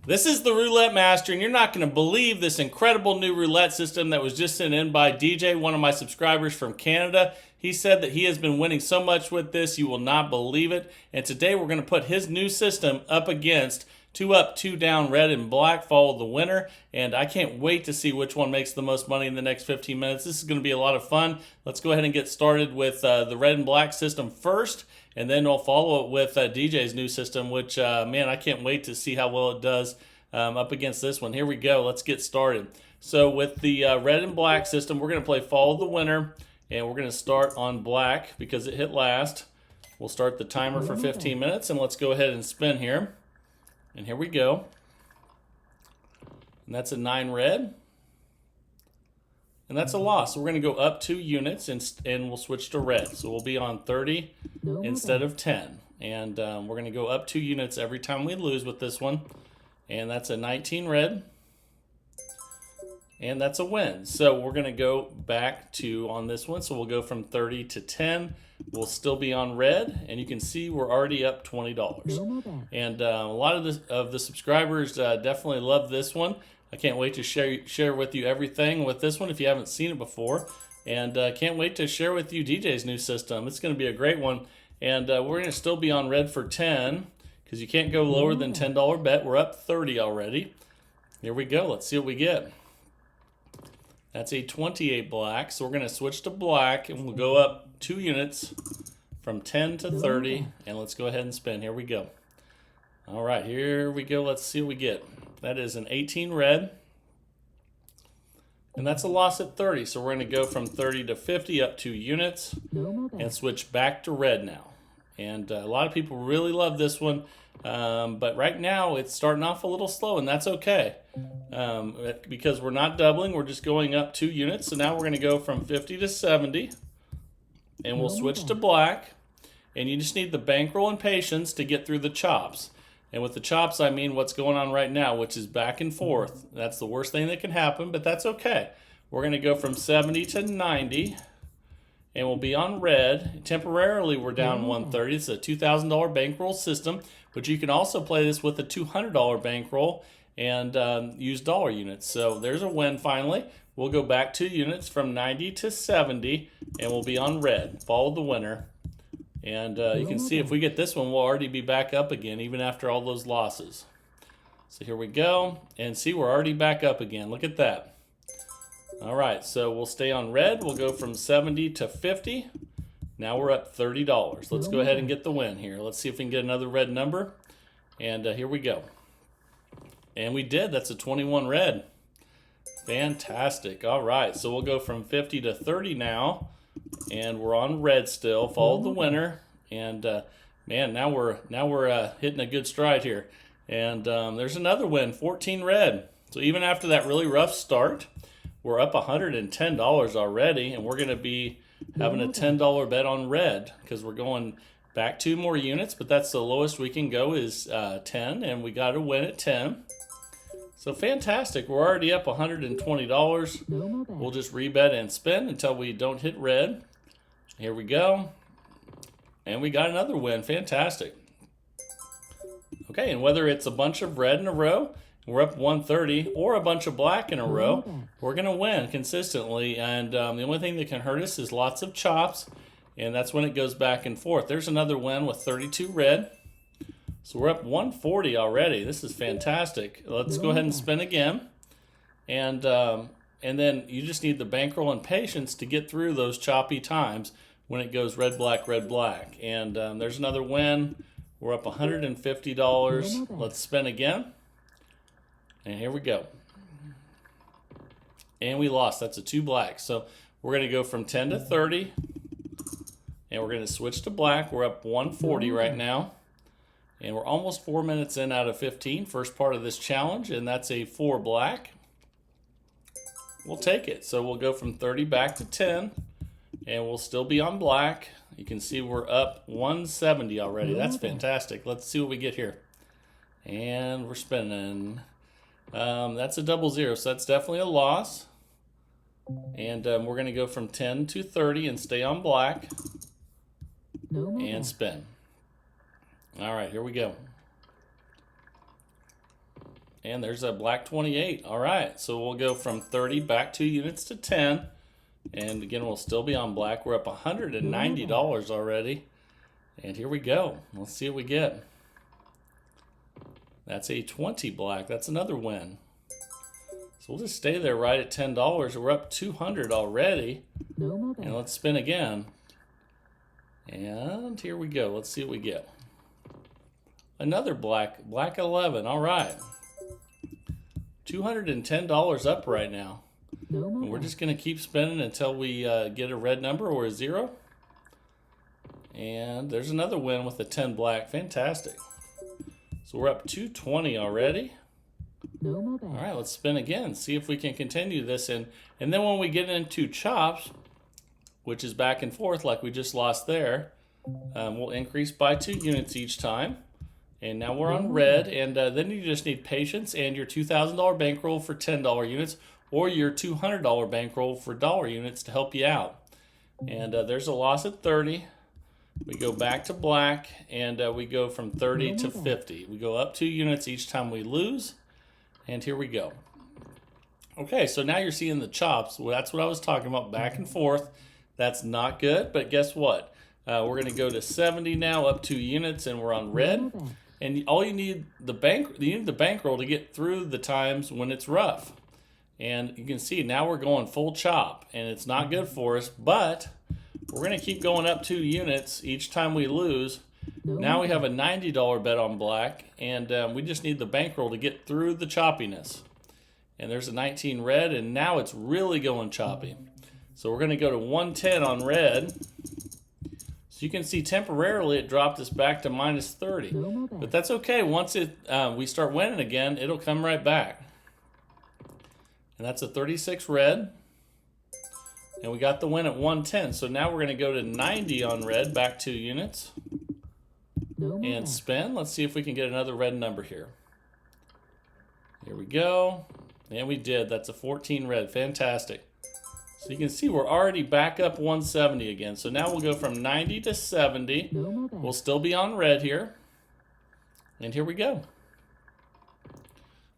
This is the Roulette Master, and you're not going to believe this incredible new roulette system that was just sent in by DJ, one of my subscribers from Canada. He said that he has been winning so much with this, you will not believe it. And today we're going to put his new system up against 2 up, 2 down, red and black, follow the winner. And I can't wait to see which one makes the most money in the next 15 minutes. This is going to be a lot of fun. Let's go ahead and get started with the red and black system first. And then we'll follow it with DJ's new system, which, man, I can't wait to see how well it does up against this one. Here we go. Let's get started. So with the red and black system, we're going to play follow the winner. And we're going to start on black because it hit last. We'll start the timer for 15 minutes. And let's go ahead and spin here. And here we go. And that's a 9 red. And that's a loss. So we're going to go up 2 units and we'll switch to red. So we'll be on 30 instead of 10. And we're going to go up 2 units every time we lose with this one. And that's a 19 red. And that's a win. So we're going to go back to on this one. So we'll go from 30 to 10. We'll still be on red. And you can see we're already up $20. And a lot of the subscribers definitely love this one. I can't wait to share with you everything with this one if you haven't seen it before. And can't wait to share with you DJ's new system. It's going to be a great one. And we're going to still be on red for 10 because you can't go lower than $10 bet. We're up 30 already. Here we go. Let's see what we get. That's a 28 black. So we're going to switch to black and we'll go up 2 units from 10 to 30. And let's go ahead and spin. Here we go. All right, here we go. Let's see what we get. That is an 18 red. And that's a loss at 30. So we're going to go from 30 to 50 up 2 units and switch back to red now. And a lot of people really love this one. But right now it's starting off a little slow, and that's okay. Because we're not doubling, we're just going up 2 units. So now we're going to go from 50 to 70. And we'll switch to black. And you just need the bankroll and patience to get through the chops. And with the chops, I mean what's going on right now, which is back and forth. That's the worst thing that can happen, but that's okay. We're going to go from 70 to 90, and we'll be on red. Temporarily, we're down 130. It's a $2,000 bankroll system, but you can also play this with a $200 bankroll and use dollar units. So there's a win finally. We'll go back 2 units from 90 to 70, and we'll be on red. Follow the winner. And you can see if we get this one, we'll already be back up again, even after all those losses. So here we go. And see, we're already back up again. Look at that. All right, so we'll stay on red. We'll go from 70 to 50. Now we're up $30. Let's go ahead and get the win here. Let's see if we can get another red number. And here we go. And we did. That's a 21 red. Fantastic. All right, so we'll go from 50 to 30 now. And we're on red still. Follow the winner, and man, now we're hitting a good stride here. And there's another win, 14 red. So even after that really rough start, we're up $110 already, and we're going to be having a $10 bet on red because we're going back 2 more units. But that's the lowest we can go is 10, and we got to win at 10. So fantastic. We're already up $120. We'll just rebet and spin until we don't hit red. Here we go. And we got another win. Fantastic. Okay, and whether it's a bunch of red in a row, we're up 130, or a bunch of black in a row, we're going to win consistently. And the only thing that can hurt us is lots of chops, and that's when it goes back and forth. There's another win with 32 red. So we're up 140 already. This is fantastic. Let's go ahead and spin again. And then you just need the bankroll and patience to get through those choppy times when it goes red, black, red, black. And there's another win. We're up $150. Let's spin again. And here we go. And we lost. That's a 2 black. So we're going to go from 10 to 30. And we're going to switch to black. We're up 140 right now. And we're almost 4 minutes in out of 15, first part of this challenge, and that's a 4 black. We'll take it. So we'll go from 30 back to 10, and we'll still be on black. You can see we're up 170 already. That's fantastic. Let's see what we get here. And we're spinning. That's a 00, so that's definitely a loss. And we're going to go from 10 to 30 and stay on black. And spin. All right, here we go. And there's a black 28. All right, so we'll go from 30 back 2 units to 10. And again, we'll still be on black. We're up $190 already. And here we go. Let's see what we get. That's a 20 black. That's another win. So we'll just stay there right at $10. We're up 200 already. And let's spin again. And here we go. Let's see what we get. Another black. Black 11. All right. $210 up right now. And we're just going to keep spinning until we get a red number or a 0. And there's another win with a 10 black. Fantastic. So we're up 220 already. All right, let's spin again. See if we can continue this. And then when we get into chops, which is back and forth like we just lost there, we'll increase by 2 units each time. And now we're on red, and then you just need patience and your $2,000 bankroll for $10 units, or your $200 bankroll for dollar units to help you out. And there's a loss at 30. We go back to black, and we go from 30 to 50. We go up 2 units each time we lose, and here we go. Okay, so now you're seeing the chops. Well, that's what I was talking about, back and forth. That's not good, but guess what? We're going to go to 70 now, up 2 units, and we're on red. And all you need the bankroll to get through the times when it's rough. And you can see now we're going full chop, and it's not good for us, but we're going to keep going up 2 units each time we lose. Now we have a $90 bet on black, and we just need the bankroll to get through the choppiness. And there's a 19 red, and now it's really going choppy. So we're going to go to 110 on red. So you can see temporarily it dropped us back to minus 30. But that's okay. Once we start winning again, it'll come right back. And that's a 36 red. And we got the win at 110. So now we're going to go to 90 on red, back 2 units. And spin. Let's see if we can get another red number here. Here we go. And we did. That's a 14 red. Fantastic. So you can see we're already back up 170 again. So now we'll go from 90 to 70. We'll still be on red here. And here we go.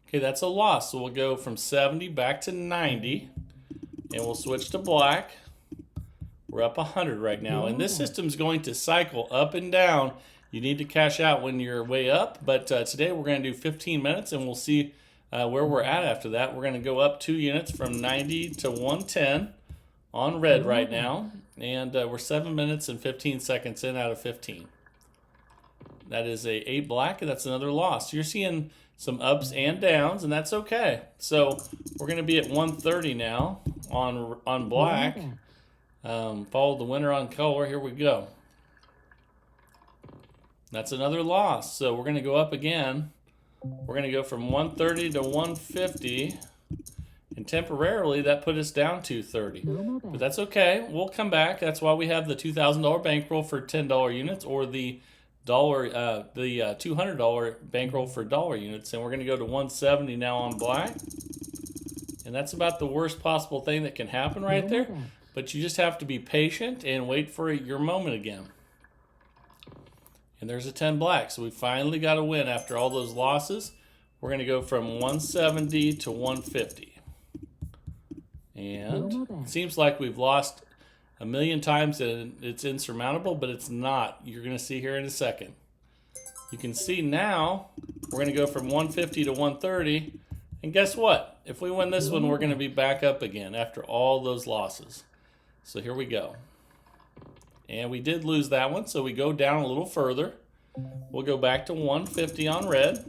Okay, that's a loss. So we'll go from 70 back to 90. And we'll switch to black. We're up 100 right now. And this system's going to cycle up and down. You need to cash out when you're way up. But today we're going to do 15 minutes, and we'll see where we're at after that. We're going to go up 2 units from 90 to 110 on red right now. And we're 7 minutes and 15 seconds in out of 15. That is a 8 black, and that's another loss. You're seeing some ups and downs, and that's okay. So we're going to be at 130 now on black. Follow the winner on color. Here we go. That's another loss. So we're going to go up again. We're going to go from 130 to 150. And temporarily, that put us down to 30. But that's okay. We'll come back. That's why we have the $2,000 bankroll for $10 units, or the $200 bankroll for dollar units. And we're going to go to 170 now on black. And that's about the worst possible thing that can happen right there. But you just have to be patient and wait for your moment again. And there's a 10 black. So we finally got a win after all those losses. We're going to go from 170 to 150. And it seems like we've lost a million times and it's insurmountable, but it's not. You're going to see here in a second. You can see now we're going to go from 150 to 130. And guess what? If we win this one, we're going to be back up again after all those losses. So here we go. And we did lose that one, so we go down a little further. We'll go back to 150 on red.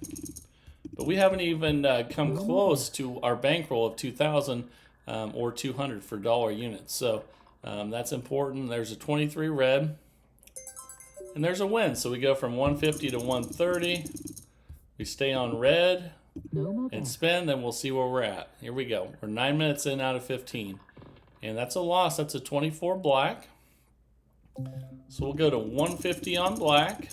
But we haven't even come close to our bankroll of 2,000 or 200 for dollar units. So that's important. There's a 23 red. And there's a win. So we go from 150 to 130. We stay on red and spin, then we'll see where we're at. Here we go. We're 9 minutes in out of 15. And that's a loss. That's a 24 black. So we'll go to 150 on black.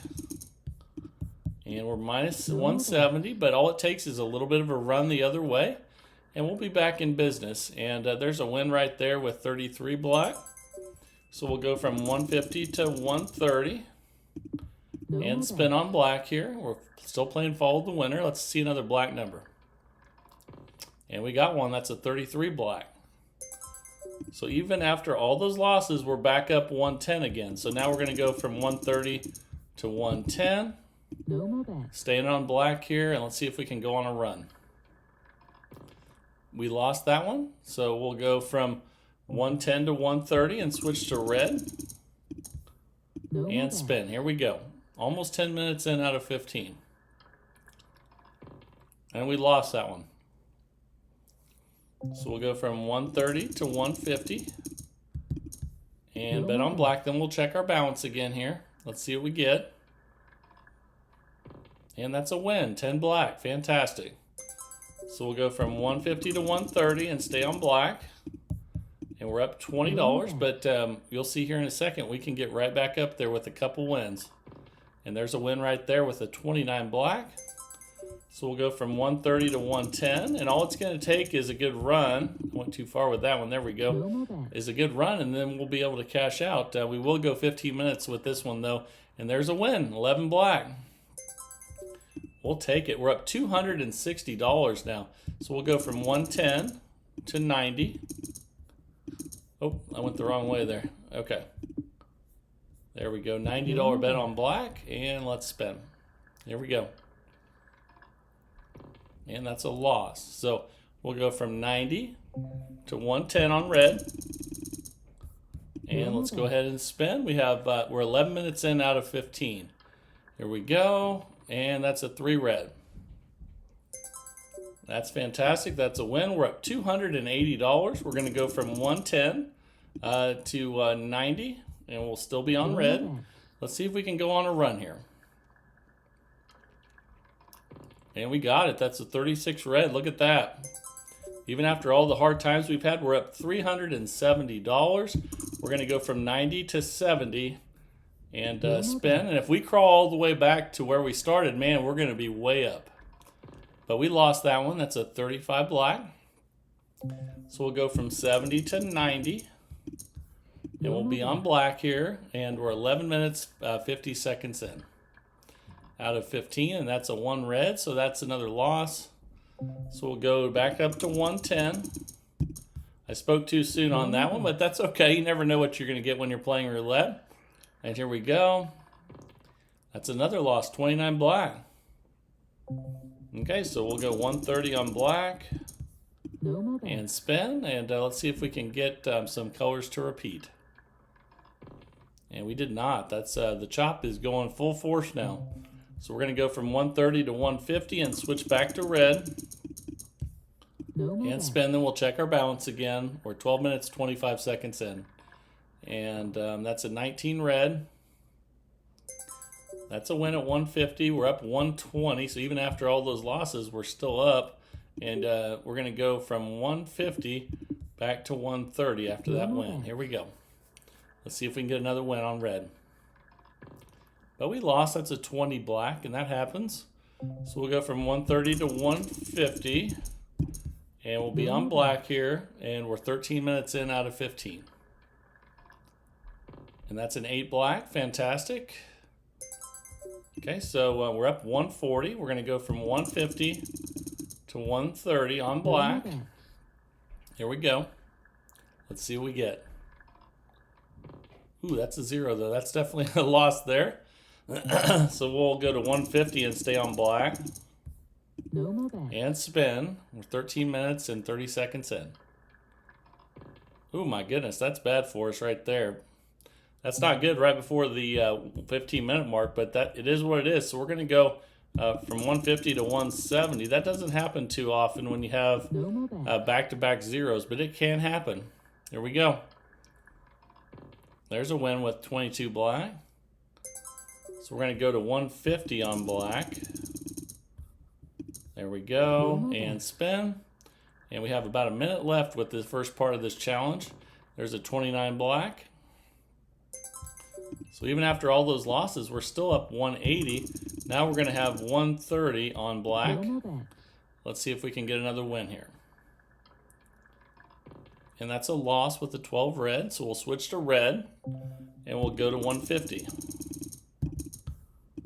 And we're minus 170, but all it takes is a little bit of a run the other way. And we'll be back in business. And there's a win right there with 33 black. So we'll go from 150 to 130. And spin on black here. We're still playing follow the winner. Let's see another black number. And we got one. That's a 33 black. So even after all those losses, we're back up 110 again. So now we're going to go from 130 to 110. No more bets. Staying on black here, and let's see if we can go on a run. We lost that one, so we'll go from 110 to 130 and switch to red. No And spin. Here we go. Almost 10 minutes in out of 15. And we lost that one. So we'll go from 130 to 150. And bet on black. Then we'll check our balance again here. Let's see what we get. And that's a win. 10 black. Fantastic. So we'll go from 150 to 130 and stay on black. And we're up $20. But you'll see here in a second, we can get right back up there with a couple wins. And there's a win right there with a 29 black. So we'll go from 130 to 110, and all it's going to take is a good run. I went too far with that one. There we go. Is a good run, and then we'll be able to cash out. We will go 15 minutes with this one, though, and there's a win, 11 black. We'll take it. We're up $260 now. So we'll go from 110 to 90. Oh, I went the wrong way there. Okay. There we go. $90 bet on black, and let's spin. Here we go. And that's a loss. So we'll go from 90 to 110 on red. And let's go ahead and spin. We have we're 11 minutes in out of 15. Here we go. And that's a 3 red. That's fantastic. That's a win. We're up $280. We're going to go from 110 to 90. And we'll still be on red. Let's see if we can go on a run here. And we got it. That's a 36 red. Look at that. Even after all the hard times we've had, we're up $370. We're going to go from 90 to 70 and spin. And if we crawl all the way back to where we started, man, we're going to be way up. But we lost that one. That's a 35 black. So we'll go from 70 to 90. And we'll be on black here. And we're 11 minutes, 50 seconds in. Out of 15, and that's a 1 red, so that's another loss. So we'll go back up to 110. I spoke too soon on that one, but that's okay. You never know what you're going to get when you're playing roulette. And here we go. That's another loss, 29 black. Okay, so we'll go 130 on black and spin, and let's see if we can get some colors to repeat. And we did not. That's the chop is going full force now. So we're going to go from 130 to 150 and switch back to red. And spin, then we'll check our balance again. We're 12 minutes, 25 seconds in. And that's a 19 red. That's a win at 150. We're up 120. So even after all those losses, we're still up. And we're going to go from 150 back to 130 after that win. Here we go. Let's see if we can get another win on red. But we lost. That's a 20 black, and that happens. So we'll go from 130 to 150, and we'll be on black here, and we're 13 minutes in out of 15. And that's an 8 black. Fantastic. Okay, so we're up 140. We're going to go from 150 to 130 on black. Here we go. Let's see what we get. Ooh, that's a 0, though. That's definitely a loss there. So we'll go to 150 and stay on black. And spin. We're 13 minutes and 30 seconds in. Ooh, my goodness, that's bad for us right there. That's not good right before the 15-minute mark, but it is what it is. So we're going to go from 150 to 170. That doesn't happen too often when you have back-to-back zeros, but it can happen. Here we go. There's a win with 22 black. So we're going to go to 150 on black. There we go. And spin. And we have about a minute left with the first part of this challenge. There's a 29 black. So even after all those losses, we're still up 180. Now we're going to have 130 on black. Let's see if we can get another win here. And that's a loss with the 12 red. So we'll switch to red. And we'll go to 150.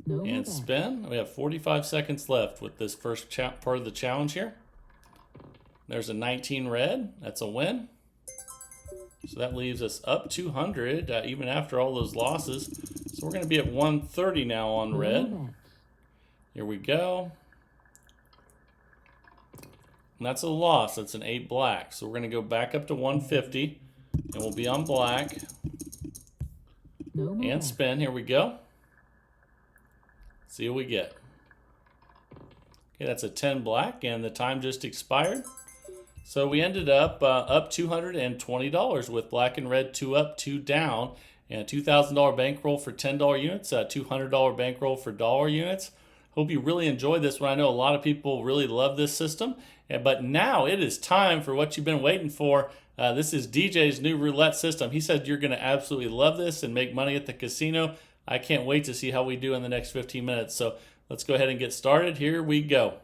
And spin. We have 45 seconds left with this first part of the challenge here. There's a 19 red. That's a win. So that leaves us up 200 even after all those losses. So we're going to be at 130 now on red. Here we go. And that's a loss. That's an 8 black. So we're going to go back up to 150. And we'll be on black. And spin. Here we go. See what we get. Okay, that's a 10 black. And the time just expired. So we ended up $220 with black and red, 2 up, 2 down. And a $2,000 bankroll for $10 units. A $200 bankroll for dollar units. Hope you really enjoyed this one. I know a lot of people really love this system. But now it is time for what you've been waiting for. This is DJ's new roulette system. He said you're going to absolutely love this and make money at the casino. I can't wait to see how we do in the next 15 minutes. So let's go ahead and get started. Here we go.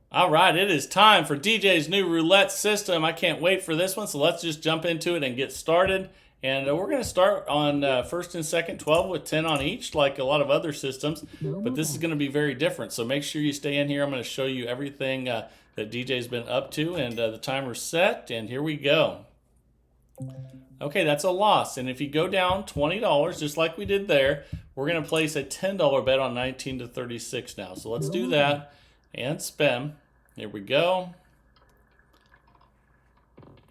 All right, it is time for DJ's new roulette system. I can't wait for this one. So let's just jump into it and get started. And we're going to start on first and second 12 with 10 on each, like a lot of other systems. But this is going to be very different. So make sure you stay in here. I'm going to show you everything that DJ's been up to. And the timer's set. And here we go. Okay, that's a loss. And if you go down $20, just like we did there, we're going to place a $10 bet on 19 to 36 now. So let's do that and spin. Here we go.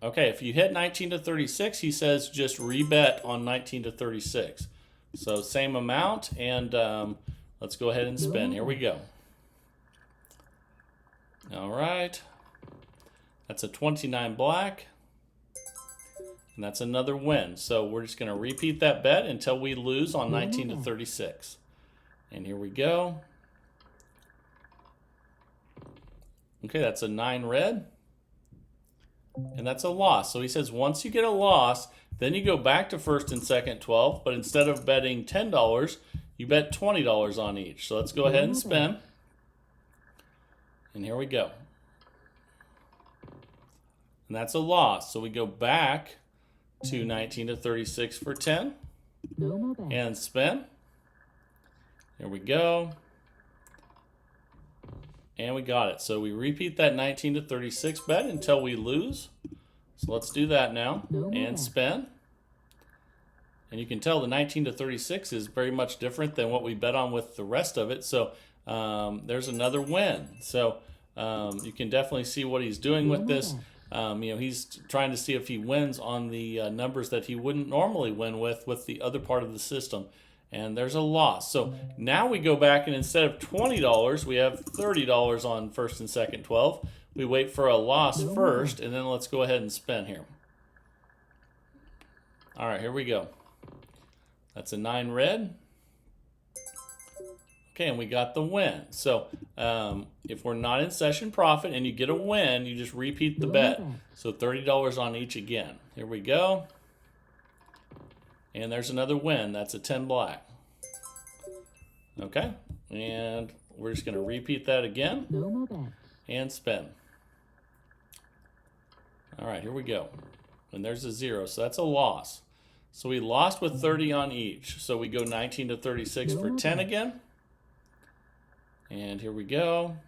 Okay, if you hit 19 to 36, he says just rebet on 19 to 36. So same amount, and let's go ahead and spin. Here we go. All right. That's a 29 black. And that's another win. So we're just going to repeat that bet until we lose on 19 to 36. And here we go. Okay, that's a 9 red. And that's a loss. So he says once you get a loss, then you go back to first and second 12. But instead of betting $10, you bet $20 on each. So let's go ahead and spin. And here we go. And that's a loss. So we go back to 19 to 36 for 10. And spin. Here we go. And we got it. So we repeat that 19 to 36 bet until we lose. So let's do that now. And spin. And you can tell the 19 to 36 is very much different than what we bet on with the rest of it. So there's another win. So you can definitely see what he's doing with this. He's trying to see if he wins on the numbers that he wouldn't normally win with the other part of the system. And there's a loss. So now we go back, and instead of $20, we have $30 on first and second 12. We wait for a loss first, and then let's go ahead and spin here. All right, here we go. That's a 9 red. Okay, and we got the win. So if we're not in session profit and you get a win, you just repeat the bet. So $30 on each again. Here we go. And there's another win. That's a 10 black. Okay. And we're just going to repeat that again. And spin. All right, here we go. And there's a 0. So that's a loss. So we lost with 30 on each. So we go 19 to 36 for 10 again. And here we go.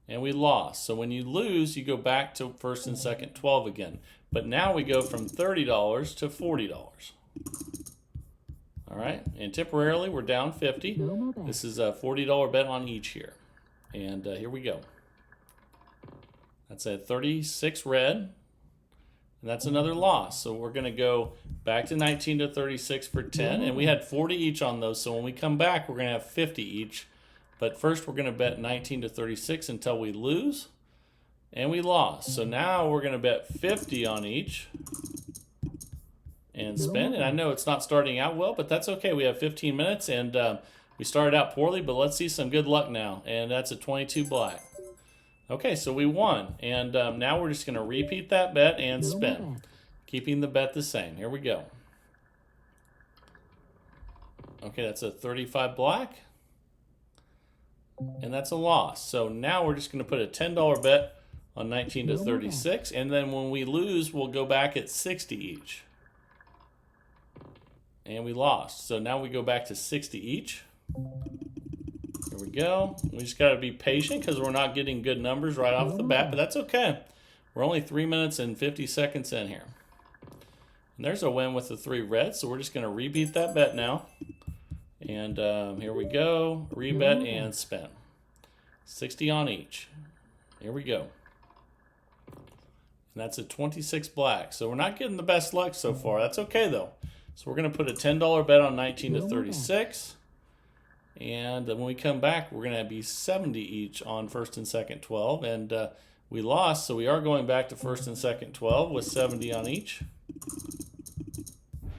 And we lost. So when you lose, you go back to first and second 12 again. But now we go from $30 to $40. All right, and temporarily we're down 50. This is a $40 bet on each here. And here we go. That's a 36 red. And that's another loss. So we're going to go back to 19 to 36 for 10. And we had 40 each on those. So when we come back, we're going to have 50 each. But first we're going to bet 19 to 36 until we lose. And we lost. So now we're going to bet 50 on each. And spin. And I know it's not starting out well, but that's okay. We have 15 minutes, and we started out poorly, but let's see some good luck now. And that's a 22 black. Okay, so we won. And now we're just going to repeat that bet and spin, keeping the bet the same. Here we go. Okay, that's a 35 black. And that's a loss. So now we're just going to put a $10 bet on 19 to 36. And then when we lose, we'll go back at 60 each. And we lost. So now we go back to 60 each. Here Here we go. We just got to be patient because we're not getting good numbers right off the bat, but that's okay. We're only 3 minutes and 50 seconds in here. And there's a win with the 3 reds, so we're just going to repeat that bet now. And here we go. Rebet and spin. 60 on each. Here we go. And that's a 26 black. So we're not getting the best luck so far. That's okay, though. So we're going to put a $10 bet on 19 to 36. And then when we come back, we're going to be 70 each on first and second 12. And we lost, so we are going back to first and second 12 with 70 on each.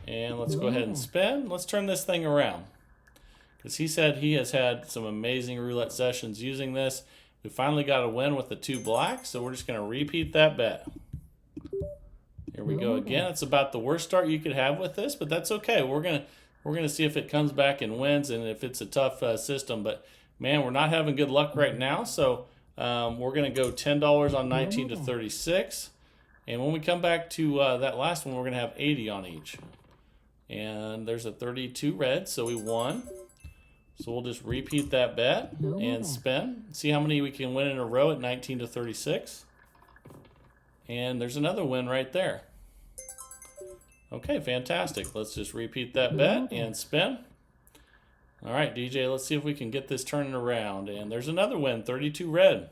And let's go ahead and spin. Let's turn this thing around. Because he said he has had some amazing roulette sessions using this. We finally got a win with the 2 blacks, so we're just going to repeat that bet. Here we go again. It's about the worst start you could have with this, but that's okay. We're gonna see if it comes back and wins, and if it's a tough system. But man, we're not having good luck right now, so we're gonna go $10 on 19 to 36. And when we come back to that last one, we're gonna have 80 on each. And there's a 32 red, so we won. So we'll just repeat that bet and spin. See how many we can win in a row at 19 to 36. And there's another win right there. Okay, fantastic. Let's just repeat that bet and spin. All right, DJ, let's see if we can get this turning around. And there's another win, 32 red.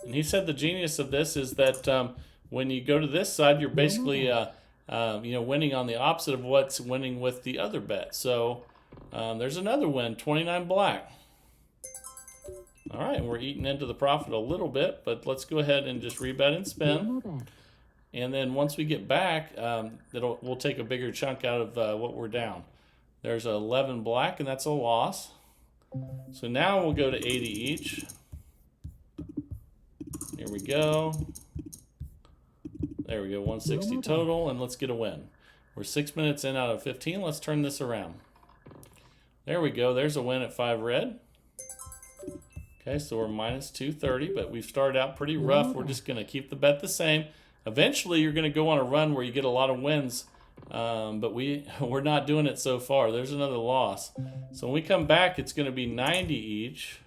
And he said the genius of this is that when you go to this side, you're basically winning on the opposite of what's winning with the other bet. So there's another win, 29 black. All right, we're eating into the profit a little bit, but let's go ahead and just rebet and spin. And then once we get back, we'll take a bigger chunk out of what we're down. There's 11 black, and that's a loss. So now we'll go to 80 each. Here we go. There we go, 160 total, and let's get a win. We're 6 minutes in out of 15. Let's turn this around. There we go. There's a win at 5 red. Okay, so we're minus 230, but we've started out pretty rough. We're just going to keep the bet the same. Eventually, you're going to go on a run where you get a lot of wins, but we're not doing it so far. There's another loss. So when we come back, it's going to be 90 each.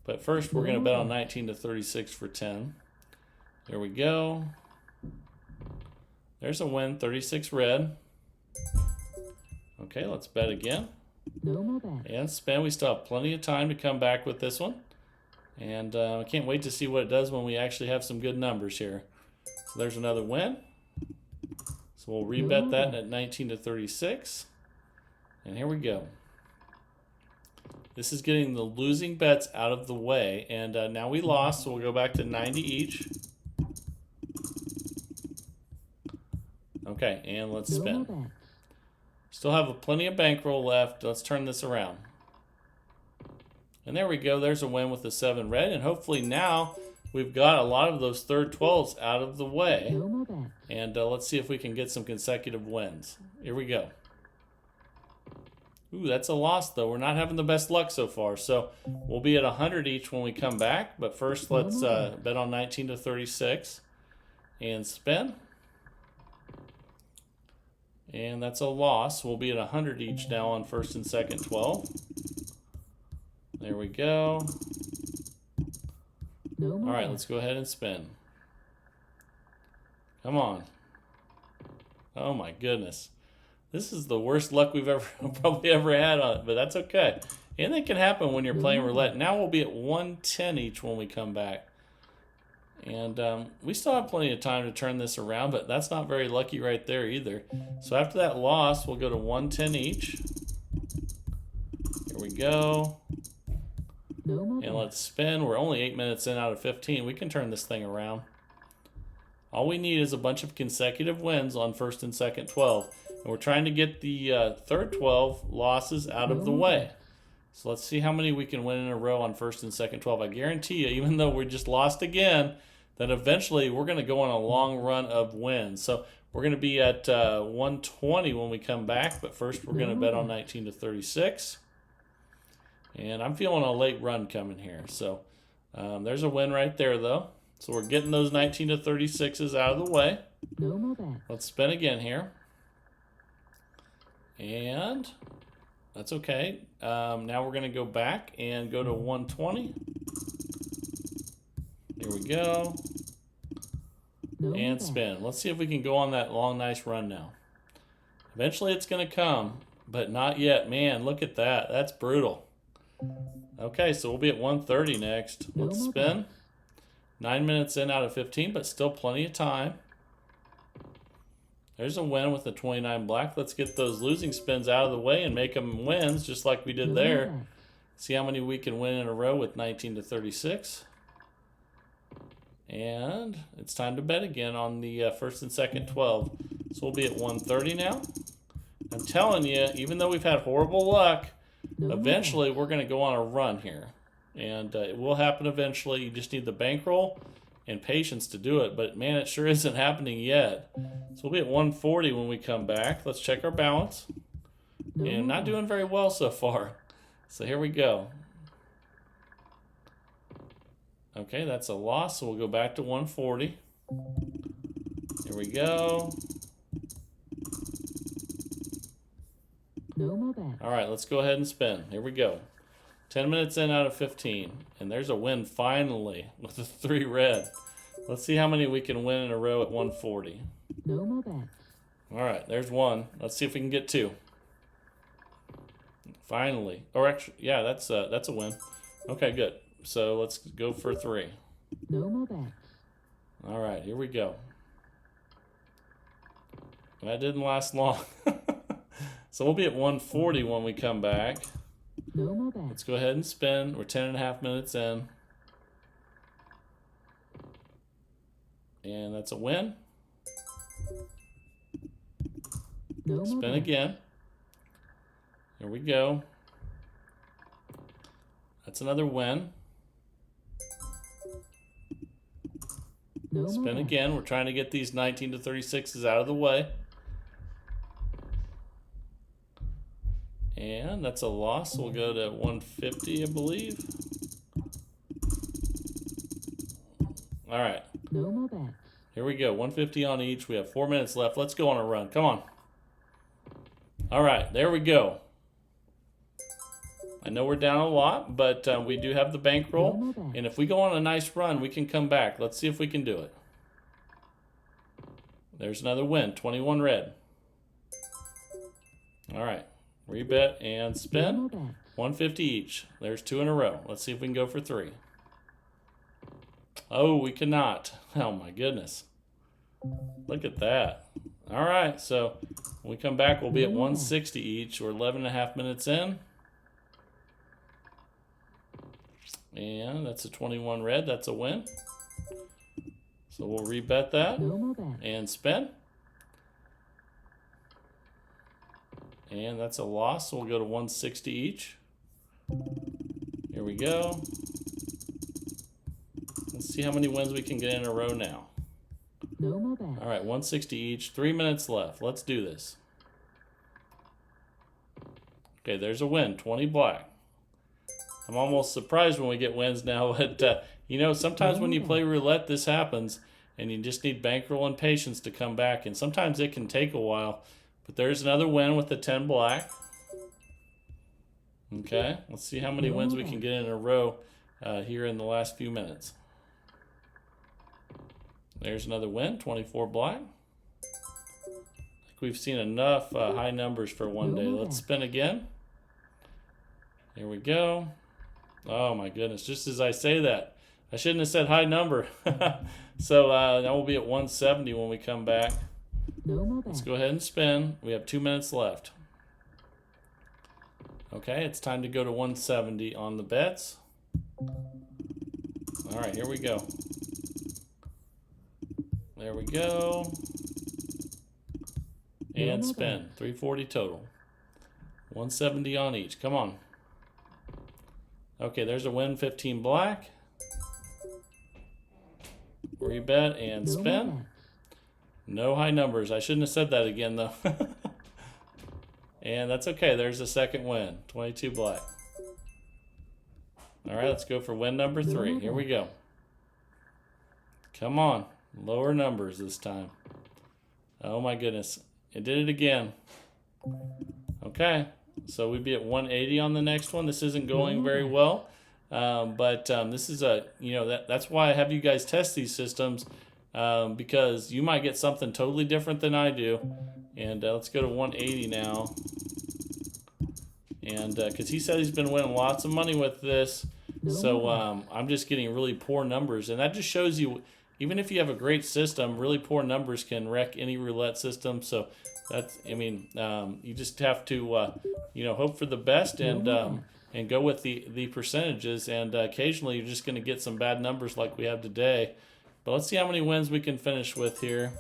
But first, we're going to bet on 19 to 36 for 10. There we go. There's a win, 36 red. Okay, let's bet again. And spin. We still have plenty of time to come back with this one. And I can't wait to see what it does when we actually have some good numbers here. So there's another win. So we'll rebet that at 19 to 36. And here we go. This is getting the losing bets out of the way. And now we lost, so we'll go back to 90 each. Okay, and let's spin. Still have plenty of bankroll left. Let's turn this around. And there we go. There's a win with the 7 red. And hopefully now we've got a lot of those third 12s out of the way. And let's see if we can get some consecutive wins. Here we go. Ooh, that's a loss, though. We're not having the best luck so far. So we'll be at 100 each when we come back. But first, let's bet on 19 to 36 and spin. And that's a loss. We'll be at 100 each now on first and second 12. There we go. All right, let's go ahead and spin. Come on. Oh my goodness. This is the worst luck we've probably ever had on it, but that's okay. Anything can happen when you're playing roulette. Now we'll be at 110 each when we come back. And we still have plenty of time to turn this around, but that's not very lucky right there either. So after that loss, we'll go to 110 each. Here we go. And let's spin. We're only 8 minutes in out of 15. We can turn this thing around. All we need is a bunch of consecutive wins on first and second 12. And we're trying to get the third 12 losses out of the way. So let's see how many we can win in a row on first and second 12. I guarantee you, even though we just lost again, that eventually we're going to go on a long run of wins. So we're going to be at 120 when we come back. But first, we're going to bet on 19 to 36. And I'm feeling a late run coming here. So there's a win right there, though. So we're getting those 19 to 36s out of the way. Let's spin again here. And That's okay. Now we're going to go back and go to 120. Here we go. No more And bets. spin. Let's see if we can go on that long, nice run now. Eventually it's going to come, but not yet. Man, look at that. That's brutal. Okay, so we'll be at 130 next. No Let's more spin. bets. 9 minutes in out of 15, but still plenty of time. There's a win with the 29 black. Let's get those losing spins out of the way and make them wins just like we did No more there. bets. See how many we can win in a row with 19 to 36. And it's time to bet again on the first and second 12. So we'll be at 130 now. I'm telling you, even though we've had horrible luck, No more eventually we're going to go on a run here. And it will happen eventually. You just need the bankroll and patience to do it. But man, it sure isn't happening yet. So we'll be at 140 when we come back. Let's check our balance. No And more not bets. doing very well so far. So here we go. Okay, that's a loss, so we'll go back to 140. Here we go. No more bets. All right, let's go ahead and spin. Here we go. 10 minutes in out of 15. And there's a win finally with a 3 red. Let's see how many we can win in a row at 140. No more bets. All right, there's one. Let's see if we can get 2. Finally. Or actually, yeah, that's a win. Okay, good. So let's go for 3. No more bets. All right, here we go. That didn't last long. So we'll be at 140 when we come back. No more Let's bets. go ahead and spin. We're 10.5 minutes in. And that's a win. No more Spin bets. again. Here we go. That's another win. No more Spin bets. again. We're trying to get these 19 to 36s out of the way. And that's a loss. We'll go to 150, I believe. All right. No more bets. Here we go. 150 on each. We have 4 minutes left. Let's go on a run. Come on. All right. There we go. I know we're down a lot, but we do have the bankroll. No more bets. And if we go on a nice run, we can come back. Let's see if we can do it. There's another win. 21 red. All right. Rebet and No spin. more bets. 150 each. There's 2 in a row. Let's see if we can go for 3. Oh, we cannot. Oh, my goodness. Look at that. All right. So when we come back, we'll be at 160 each. We're 11.5 minutes in. And that's a 21 red. That's a win. So we'll rebet that No more bets. and spin. And that's a loss. So we'll go to 160 each. Here we go. Let's see how many wins we can get in a row now. No more bets. All right, 160 each. 3 minutes left. Let's do this. Okay, there's a win. 20 black. I'm almost surprised when we get wins now, but you know, sometimes when you play roulette, this happens, and you just need bankroll and patience to come back, and sometimes it can take a while. But there's another win with the 10 black. Okay, let's see how many wins we can get in a row here in the last few minutes. There's another win, 24 black. I think we've seen enough high numbers for one day. Let's spin again. Here we go. Oh my goodness, just as I say that. I shouldn't have said high number. So now we'll be at 170 when we come back. No more Let's bets. go ahead and spin. We have 2 minutes left. Okay, it's time to go to 170 on the bets. All right, here we go. There we go. And spin. 340 total. 170 on each. Come on. Okay, there's a win. 15 black. Rebet and spin. No high numbers. I shouldn't have said that again, though. And that's okay. There's a second win. 22 black. All right, let's go for win number 3. Here we go. Come on. Lower numbers this time. Oh, my goodness. It did it again. Okay. So we'd be at 180 on the next one. This isn't going very well. But this is that's why I have you guys test these systems, because you might get something totally different than I do. And let's go to 180 now. And because he said he's been winning lots of money with this. So I'm just getting really poor numbers. And that just shows you, even if you have a great system, really poor numbers can wreck any roulette system. So that's, you just have to, hope for the best and go with the percentages. And occasionally you're just going to get some bad numbers like we have today. But let's see how many wins we can finish with here.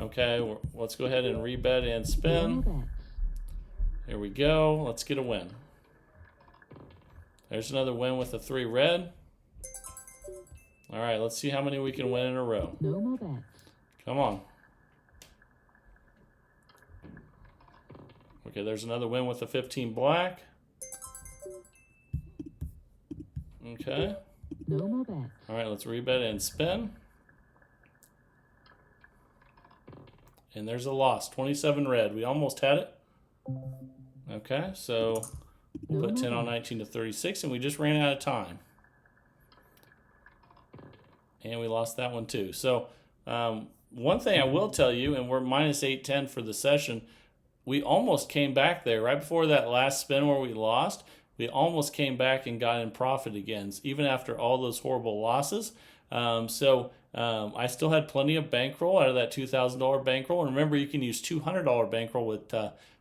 Okay, let's go ahead and rebet and spin. Here we go. Let's get a win. There's another win with a 3 red. All right, let's see how many we can win in a row. No more bets. Come on. Okay, there's another win with a 15 black. Okay. No more bets. All right, let's rebet and spin. And there's a loss, 27 red. We almost had it. Okay, so we'll put 10 on 19 to 36, and we just ran out of time. And we lost that one too. So one thing I will tell you, and we're minus 810 for the session, we almost came back there. Right before that last spin where we lost, we almost came back and got in profit again, even after all those horrible losses. I still had plenty of bankroll out of that $2,000 bankroll. And remember, you can use $200 bankroll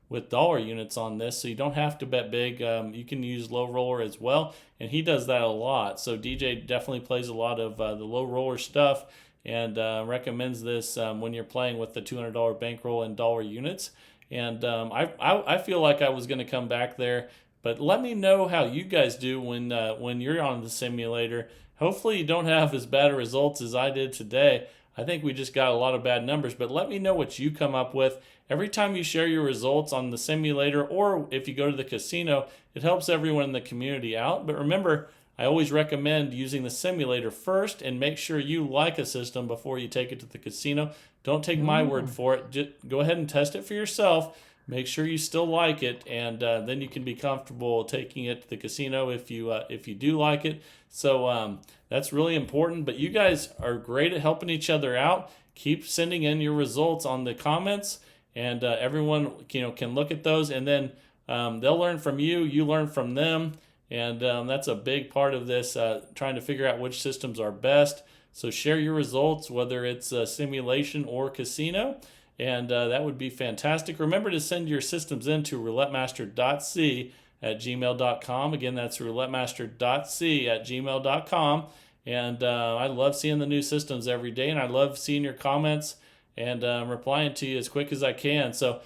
with dollar units on this, so you don't have to bet big. You can use low roller as well, and he does that a lot. So DJ definitely plays a lot of the low roller stuff, and recommends this when you're playing with the $200 bankroll and dollar units. And I feel like I was going to come back there, but let me know how you guys do when you're on the simulator. Hopefully you don't have as bad results as I did today. I think we just got a lot of bad numbers, but let me know what you come up with. Every time you share your results on the simulator, or if you go to the casino, it helps everyone in the community out. But remember, I always recommend using the simulator first, and make sure you like a system before you take it to the casino. Don't take my word for it. Just go ahead and test it for yourself. Make sure you still like it, and then you can be comfortable taking it to the casino if you do like it. So that's really important. But you guys are great at helping each other out. Keep sending in your results on the comments, and everyone can look at those, and then they'll learn from you. You learn from them, and that's a big part of this, trying to figure out which systems are best. So share your results, whether it's simulation or casino. And that would be fantastic. Remember to send your systems in to roulettemaster.c@gmail.com. Again, that's roulettemaster.c@gmail.com. And I love seeing the new systems every day, and I love seeing your comments and replying to you as quick as I can. So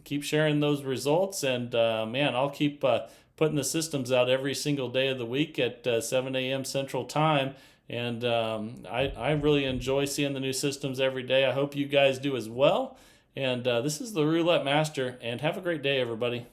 keep sharing those results, and I'll keep putting the systems out every single day of the week at 7 a.m. Central Time. And I really enjoy seeing the new systems every day. I hope you guys do as well. And this is the Roulette Master, and have a great day, everybody.